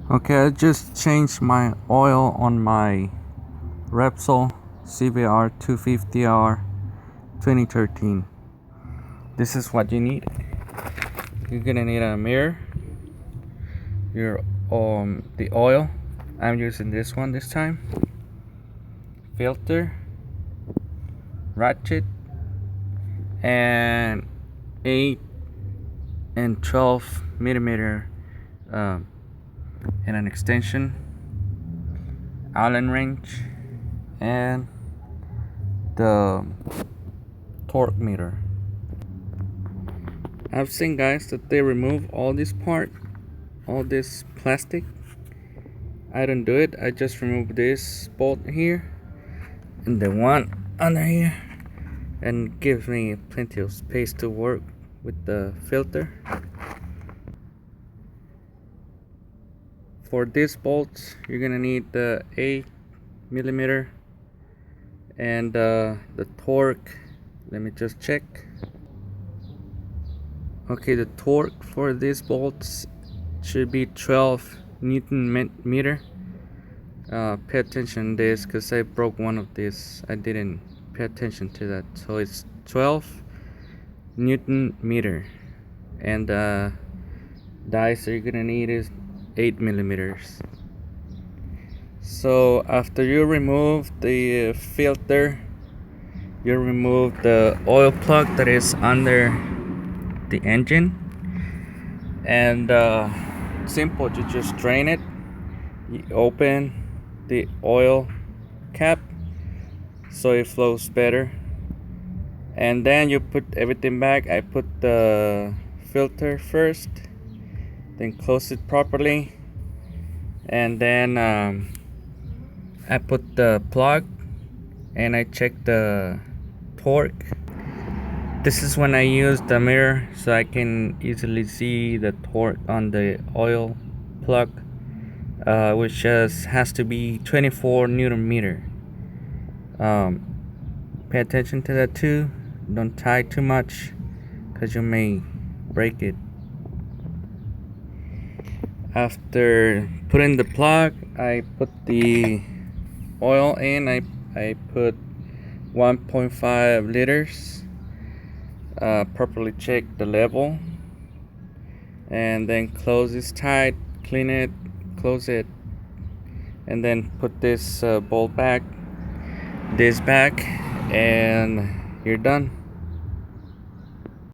Okay, I just changed my oil on my Repsol CBR 250R 2013. This is what you need. You're gonna need a mirror, your the oil. I'm using this one this time. Filter, ratchet, and 8 and 12 millimeter and an extension, Allen wrench, and the torque meter. I've seen guys that they remove all this plastic. I don't do it. I just remove this bolt here and the one under here, and gives me plenty of space to work with the filter. For these bolts, you're gonna need the 8 millimeter and the torque. Let me just check. Okay, the torque for these bolts should be 12 Newton meter. Pay attention to this because I broke one of these. I didn't pay attention to that. So it's 12 Newton meter, and the dice you're gonna need is 8 millimeters. So after you remove the filter, you remove the oil plug that is under the engine, and simple, you just drain it. You open the oil cap so it flows better, and then you put everything back. I put the filter first, then close it properly, and then I put the plug and I check the torque. This is when I use the mirror so I can easily see the torque on the oil plug, which has to be 24 Newton meter. Pay attention to that too. Don't tie too much because you may break it. After putting the plug, I put the oil in. I put 1.5 liters. Properly check the level, and then close this tight, clean it, close it, and then put this bolt back, and you're done.